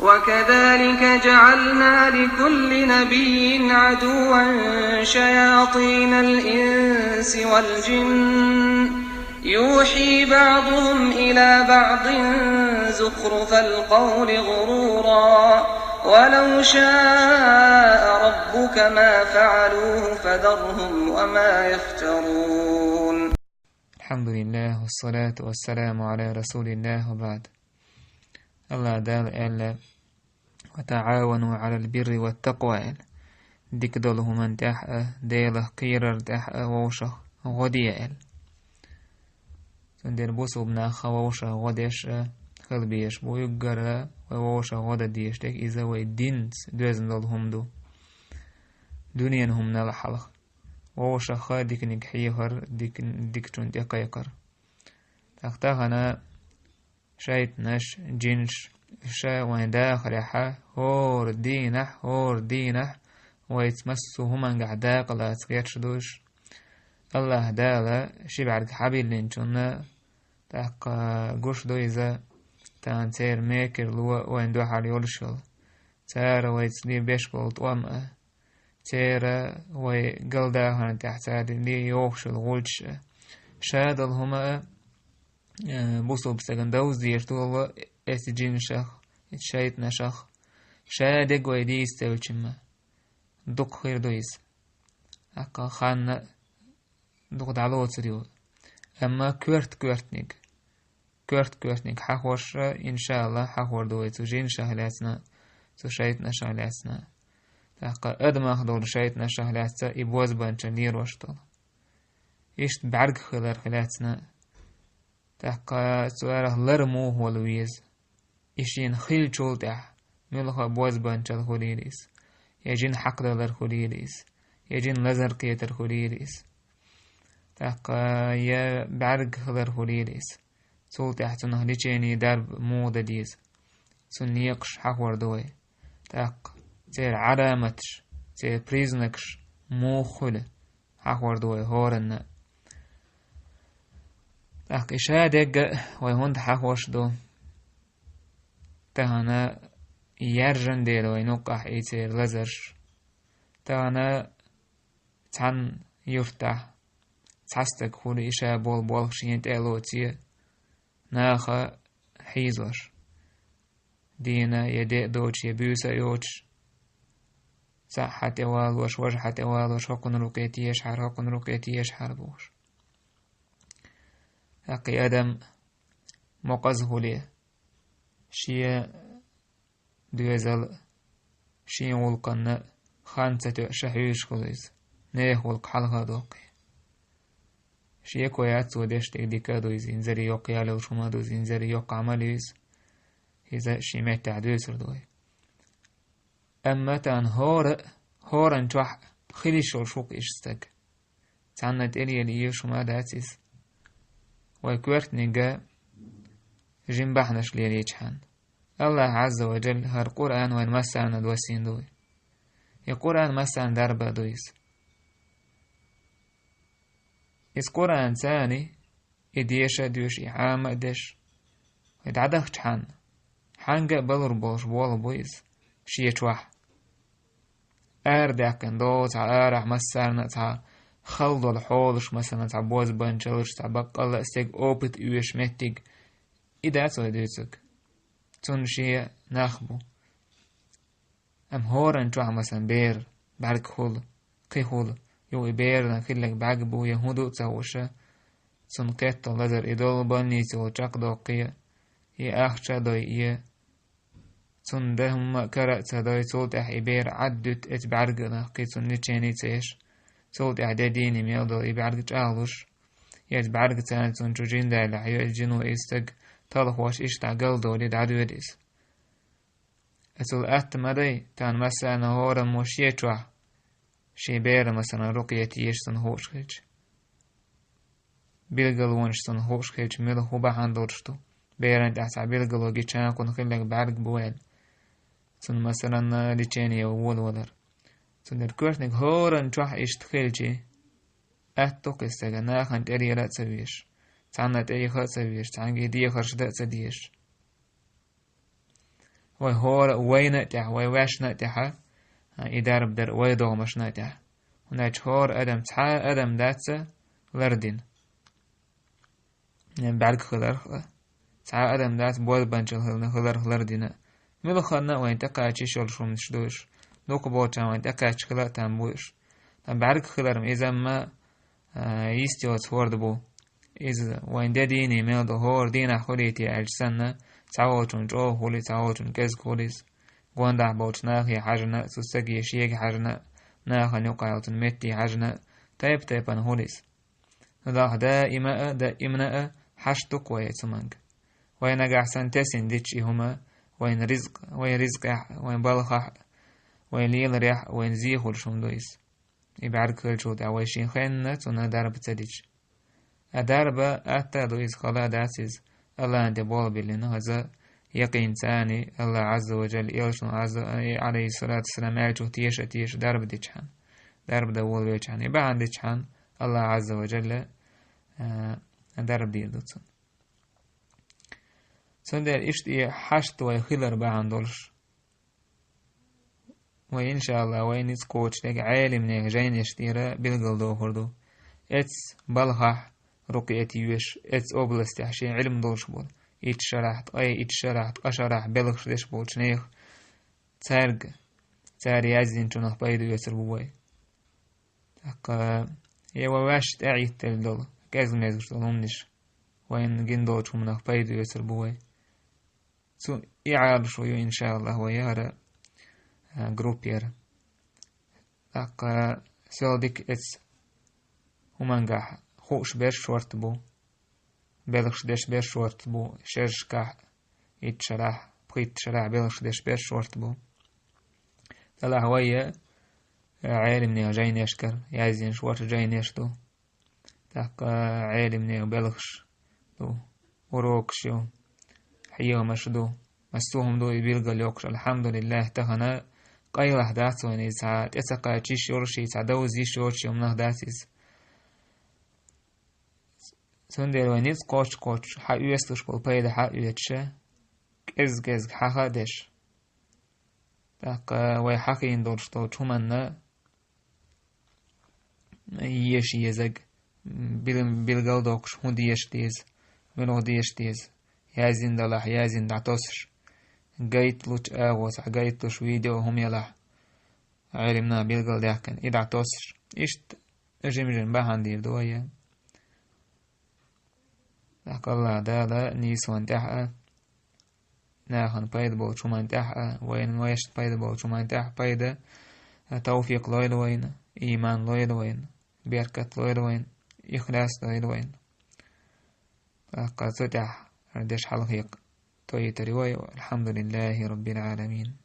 وكذلك جعلنا لكل نبي عدوا شياطين الإنس والجن يوحي بعضهم إلى بعض زخرف القول غرورا ولو شاء ربك ما فعلوه فذرهم وما يفترون. الحمد لله والصلاة والسلام على رسول الله وبعد. الله دال ألا وتعاونوا على البر والتقوى ديك دله من تحقه ديله قيرر تحقه ووشه غدي سندر بوسو بناخ ووشه غديش خلبيش بويقر ووشه غدا ديش تك إذا ويدينس دوزن دلهم دو دنيا هم نلحلق ووشه خا ديك نكحيهر ديك تون دقيقر تختاغنا شايت نش جنش شا وين داخل حا هور دينح ويتمسوا هما قعداق لا تغيرش دوش الله دالا شبعك حبيل لنشونا تاق قوش دويزا تانتير ميكر لوا وين دو حال يولشل تارا ويتسلي بيشبل طوام تيرا ويقلداها تحتاد لي يوخش الغولش شادل هما بوصل بسجن دوز ديرتول استجين شخ شايت نشخ شادق ويديس تلشما دق خير دويس أكا خان دق دعلو تريو أما كورتنيك حخوش إن شاء الله حخور دوي تجين شهلاتنا تشايت نشهلاتنا أكا أدمخ دول شايت نشهلاتنا إبواز بانشانير وشتول إشت بعرق خلال خلاتنا تحقا سواره لرمو هولويز إشين خيل شولتح ملخا بوز بانشال خليليس يجين حق دلر خليليس يجين لزر قيتر خليليس تحقا يا بعرق خلر خليليس شولتح تنهليشيني درب موضة ديز سنيقش حقور دوي تحق تير عرامتش تير بريزنكش مو خل حقور دوي هورن تحق إشادق ويهند حقوش دو تهانا يرجن ديل وينقح إيتير لزرش تهانا تان يفتح تحستك خولي إشا بول خشين تألوتي ناخا حيزوش دينا يدئ دوش يبوسا يوش صحة والوش وجحة والوش حقن رقيتي يشحر بوش أقي أدم مقزه ليه شيء دوزل شيء ولقنا خانسة شحيش خليز نيه ولق حلقة دوقي شيء كويات سودش تقديكا دوز إنزري يوقي على وشما دوز إنزري يوقع عمليز إذا شيء متع دوسر دوي أما تان هورن توح خليش وشوق إشتك تعنت إلي اللي شما داتيس ويكورت نجا جنبحنش ليليجحن الله عز وجل هر قرآن وين مسعنا دوسين دوي القرآن مسعن دربا دويس إس قرآن ثاني إديشا دوش إعامة دش إدعدخ حنجا بلور بولش بول بويس شيشوح أردعكن دو تا أرح مسعنا تا خلدو الحولش مثلا تا بوز بانشلش تا بقال استيق اوبت اوش متيق إذا أتوى دوتك تنشي نخبو أم هورن جوع مثلا بير بعرق خول قي خول يو بير نخلك بعقبو يهودو تاوشا تنقيت لذر إدول باني تلجاق دوقيا أخشى دوي تندهم كرأت دوي تلتح إبير عدت اتبعرق نخي تنشيني تيش صوت إعداديني ميلدو يبعرق جالوش يتبعرق تانتون جوجين دايلا حيو الجنو إستق طالخوش إشتع قلدو لدعدو يديس أتول مدي تان مثلا هورا موش يتوح شي بير مثلا رقيتي يشتن هوش خيج بيلقلونش تن هوش خيج ميل هو بحان دورشتو بيران تحسع بيلقلو جيشان كون خلق بعرق بوين تن مثلا ليشيني يوول ولر تندر كورتنك هورن توح إشتخيلجي أتوق استغنى خانت إري لا تسويش تعنت إري خات سويش تعنجي دي خرش دا تسديش وهور وين تح وواش نتح إدار بدر ويدو مش نتح وناج هور أدم تح أدم داتس لردين يعني بعد خلر تح أدم دات بود بنشل خلر لردين ملو خلنا وين تقاچي شول شو مشدوش دوك بوچا وين تقاچ خلر تنبوش بعد خلر إذا ما يستوت هورد بو إذا وين ديني ميل دو هور دينا خليتي أجسنا تعوتون جو هولي تعوتون كز خوليس قواندا بوچنا هي حاجنا سوسكي شيك حاجنا ناخ نقايتون متي حاجنا تايب أن هوليس الله دائما حشتك ويتمنك وين أحسن تسين ديتشي هما وين رزق وين بالخح وين ليل ريح وين زيخول شمدويس يبعد كل شوط عويشين خينة ونا دارب تديش أدارب أتا دويس خلا داسيز الله أنت بول بلين هذا يقين ثاني الله عز وجل يلشن عز عليه الصلاة والسلام أجو تيش دارب ديشان دارب دول بيشان يبعد ديشان الله عز وجل دارب ديدوتسن سندر إشتي حشت ويخلر بعن دولش وإن شاء الله وين يسكوتش لك عالم نيك جاين يشتيرا بالقل دو خردو اتس بالخح رقيتي يوش اتس اوبلست حشي علم دولش بول اتشرحت اشرح بلغش ديش بول شنيخ تار يازين چونخ بايدو يسر بواي يوا واش تعي تلدول كازم يزغش دولمنش وين جندو چونخ بايدو يسر بواي سو إعال شويو إن شاء الله ويارا جروبير سيلديك اتس همانجح خوش بير شورت بو بلغش ديش بير شورت بو شرشكح يتشرح بخيت شرح بلغش ديش بير شورت بو تلا هوية عالم نيو جاين يشكر يازين شورت جاين يشتو عالم نيو بلغش دو وروكشيو حيو مشدو مستوهم دو يبيلغ اليوكش الحمد لله تخنا قايل أحداث وين يسعى اتسقى تشيش يورشي يسعدو زي شورشي ومن أحداثيز سندر وين يسقوش حق يستوش بالبايد حق يتشا كز حقا ديش تاقا وي حقي يندولش تو چومن يشي يزق بيلغل دوكش هون ديش ديز منو ديش ديز يازين دلح يازين دعتوسش قايت لوش آغوس قايت لوش فيديو هم يلح علمنا بيلقل داكن إذا توسش إشت جمجن باهان دير دوية لك الله دالا نيسوان تحقا ناخن بايد بول شمان تحقا وين ويشت بايد بول شمان تحقا بايد توفيق لويد وين إيمان لويد وين بركة لويد وين إخلاص لويد وين لك ستح ردش حلقيق تويت رواية الحمد لله رب العالمين.